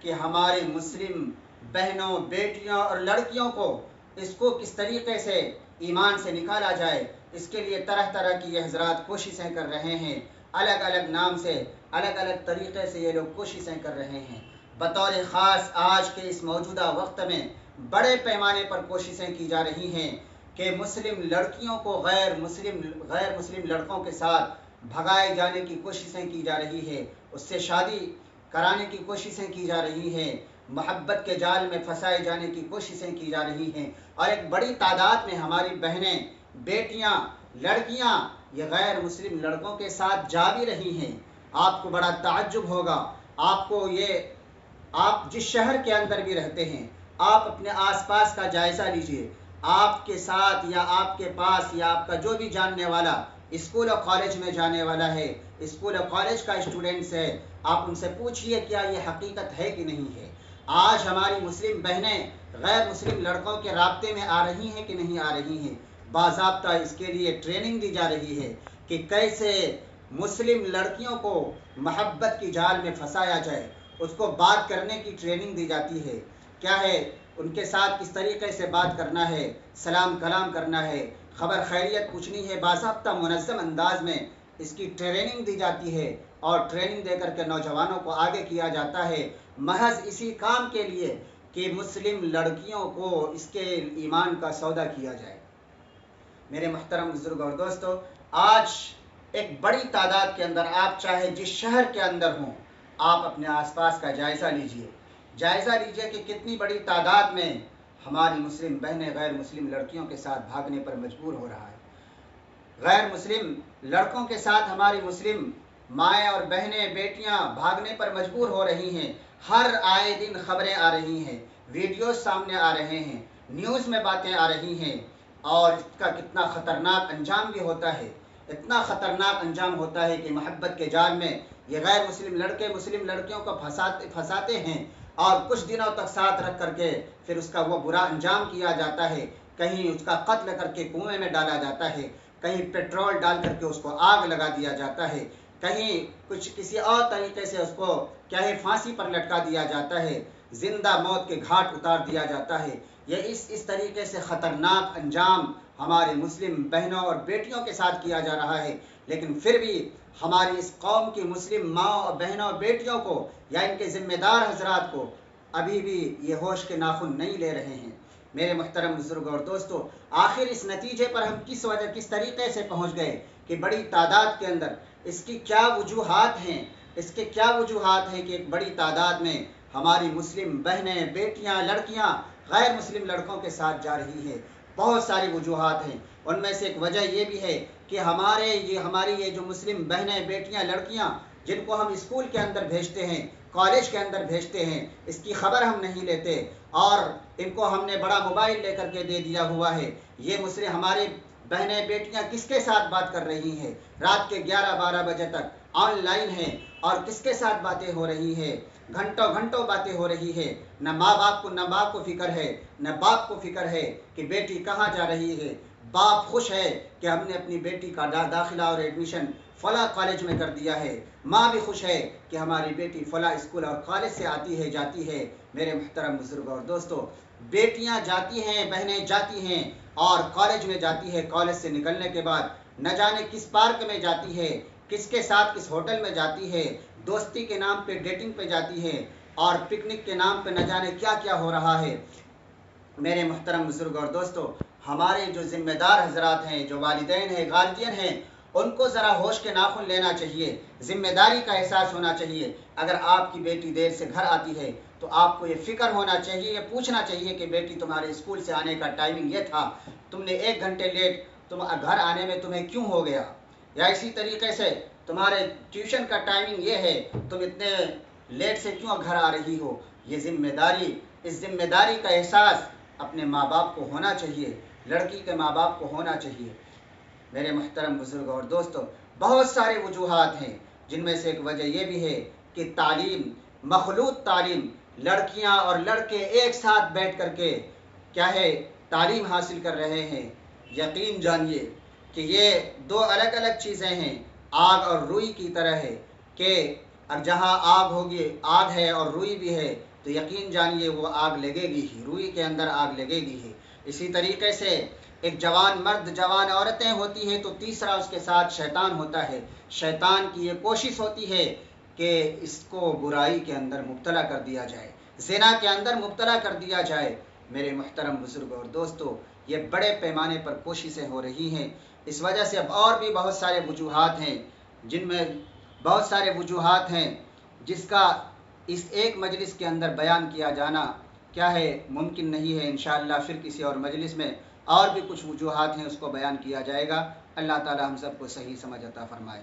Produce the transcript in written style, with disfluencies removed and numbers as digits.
कि हमारे मुस्लिम बहनों, बेटियों और लड़कियों को इसको किस तरीके से ईमान से निकाला जाए, इसके लिए तरह तरह की ये हजरात कोशिशें कर रहे हैं। अलग अलग नाम से, अलग अलग तरीक़े से ये लोग कोशिशें कर रहे हैं। बतौर ख़ास आज के इस मौजूदा वक्त में बड़े पैमाने पर कोशिशें की जा रही हैं कि मुस्लिम लड़कियों को गैर मुस्लिम लड़कों के साथ भगाए जाने की कोशिशें की जा रही है, उससे शादी कराने की कोशिशें की जा रही हैं, मोहब्बत के जाल में फंसाए जाने की कोशिशें की जा रही हैं। और एक बड़ी तादाद में हमारी बहनें, बेटियां, लड़कियां ये गैर मुस्लिम लड़कों के साथ जा भी रही हैं। आपको बड़ा ताज्जुब होगा, आपको ये, आप जिस शहर के अंदर भी रहते हैं, आप अपने आसपास का जायज़ा लीजिए। आपके साथ या आपके पास या आपका जो भी जानने वाला स्कूल और कॉलेज में जाने वाला है, स्कूल और कॉलेज का स्टूडेंट्स है, आप उनसे पूछिए क्या ये हकीकत है कि नहीं है। आज हमारी मुस्लिम बहनें गैर मुस्लिम लड़कों के राब्ते में आ रही हैं कि नहीं आ रही हैं। बाज़ाब्ता इसके लिए ट्रेनिंग दी जा रही है कि कैसे मुस्लिम लड़कियों को मोहब्बत की जाल में फंसाया जाए, उसको बात करने की ट्रेनिंग दी जाती है। क्या है, उनके साथ किस तरीके से बात करना है, सलाम कलाम करना है, खबर खैरियत पूछनी है, बाज़ाब्ता मुनज़्ज़म अंदाज में इसकी ट्रेनिंग दी जाती है। और ट्रेनिंग देकर के नौजवानों को आगे किया जाता है महज इसी काम के लिए कि मुस्लिम लड़कियों को इसके ईमान का सौदा किया जाए। मेरे मुहतरम बुजुर्ग और दोस्तों, आज एक बड़ी तादाद के अंदर, आप चाहे जिस शहर के अंदर हों, आप अपने आसपास का जायज़ा लीजिए कि कितनी बड़ी तादाद में हमारी मुस्लिम बहनें गैर मुस्लिम लड़कियों के साथ भागने पर मजबूर हो रहा है। गैर मुस्लिम लड़कों के साथ हमारी मुस्लिम माएँ और बहनें, बेटियां भागने पर मजबूर हो रही हैं। हर आए दिन खबरें आ रही हैं, वीडियोस सामने आ रहे हैं, न्यूज़ में बातें आ रही हैं। और इसका कितना ख़तरनाक अंजाम भी होता है, इतना ख़तरनाक अंजाम होता है कि मोहब्बत के जाल में ये गैर मुस्लिम लड़के मुस्लिम लड़कियों को फंसाते हैं और कुछ दिनों तक साथ रख करके फिर उसका वो बुरा अंजाम किया जाता है। कहीं उसका कत्ल करके कुएं में डाला जाता है, कहीं पेट्रोल डाल करके उसको आग लगा दिया जाता है, कहीं कुछ किसी और तरीके से उसको क्या है फांसी पर लटका दिया जाता है, जिंदा मौत के घाट उतार दिया जाता है। ये इस तरीके से ख़तरनाक अंजाम हमारे मुस्लिम बहनों और बेटियों के साथ किया जा रहा है। लेकिन फिर भी हमारी इस कौम की मुस्लिम माँ और बहनों और बेटियों को या इनके ज़िम्मेदार हजरात को अभी भी ये होश के नाखुन नहीं ले रहे हैं। मेरे मुहतरम बुजुर्ग और दोस्तों, आखिर इस नतीजे पर हम किस तरीके से पहुँच गए कि बड़ी तादाद के अंदर इसकी क्या वजूहात हैं, इसके क्या वजूहात हैं कि एक बड़ी तादाद में हमारी मुस्लिम बहनें, बेटियां, लड़कियां गैर मुस्लिम लड़कों के साथ जा रही हैं। बहुत सारी वजूहात हैं, उनमें से एक वजह ये भी है कि हमारी ये जो मुस्लिम बहनें, बेटियां, लड़कियां जिनको हम स्कूल के अंदर भेजते हैं, कॉलेज के अंदर भेजते हैं, इसकी खबर हम नहीं लेते और इनको हमने बड़ा मोबाइल लेकर के दे दिया हुआ है। ये मुस्लिम हमारी बहनें, बेटियां किसके साथ बात कर रही हैं, रात के 11-12 बजे तक ऑनलाइन हैं और किसके साथ बातें हो रही हैं, घंटों घंटों बातें हो रही है। न बाप को फिक्र है, न बाप को फिक्र है कि बेटी कहाँ जा रही है। बाप खुश है कि हमने अपनी बेटी का दाखिला और एडमिशन फला कॉलेज में कर दिया है, माँ भी खुश है कि हमारी बेटी फला स्कूल और कॉलेज से आती है, जाती है। मेरे मुहतरम बुजुर्ग और दोस्तों, बेटियां जाती हैं, बहनें जाती हैं और कॉलेज में जाती है, कॉलेज से निकलने के बाद न जाने किस पार्क में जाती है, किसके साथ किस होटल में जाती है, दोस्ती के नाम पे डेटिंग पे जाती है और पिकनिक के नाम पे न जाने क्या क्या हो रहा है। मेरे मुहतरम बुजुर्ग और दोस्तों, हमारे जो ज़िम्मेदार हजरात हैं, जो वालिदैन हैं, गार्जियन हैं, उनको ज़रा होश के नाखुन लेना चाहिए, ज़िम्मेदारी का एहसास होना चाहिए। अगर आपकी बेटी देर से घर आती है तो आपको ये फ़िक्र होना चाहिए, ये पूछना चाहिए कि बेटी तुम्हारे स्कूल से आने का टाइमिंग ये था, तुमने 1 घंटे लेट तुम घर आने में तुम्हें क्यों हो गया, या इसी तरीके से तुम्हारे ट्यूशन का टाइमिंग ये है, तुम इतने लेट से क्यों घर आ रही हो। ये इस जिम्मेदारी का एहसास अपने माँ बाप को होना चाहिए, लड़की के माँ बाप को होना चाहिए। मेरे मुहतरम बुजुर्ग और दोस्तों, बहुत सारे वजूहात हैं, जिनमें से एक वजह यह भी है कि तालीम, मखलूत तालीम, लड़कियां और लड़के एक साथ बैठ करके क्या है तालीम हासिल कर रहे हैं। यकीन जानिए कि ये 2 अलग अलग चीज़ें हैं, आग और रुई की तरह है कि अब जहाँ आग होगी, आग है और रुई भी है, تو یقین جانیے وہ آگ لگے گی ہی، روئی کے اندر آگ لگے گی ہی۔ اسی طریقے سے ایک جوان مرد جوان عورتیں ہوتی ہیں تو تیسرا اس کے ساتھ شیطان ہوتا ہے۔ شیطان کی یہ کوشش ہوتی ہے کہ اس کو برائی کے اندر مبتلا کر دیا جائے، زنا کے اندر مبتلا کر دیا جائے۔ میرے محترم بزرگ اور دوستو، یہ بڑے پیمانے پر کوششیں ہو رہی ہیں۔ اس وجہ سے اب اور بھی بہت سارے وجوہات ہیں، جن میں بہت سارے وجوہات ہیں جس کا اس ایک مجلس کے اندر بیان کیا جانا کیا ہے ممکن نہیں ہے۔ انشاءاللہ پھر کسی اور مجلس میں اور بھی کچھ وجوہات ہیں، اس کو بیان کیا جائے گا۔ اللہ تعالی ہم سب کو صحیح سمجھ عطا فرمائے۔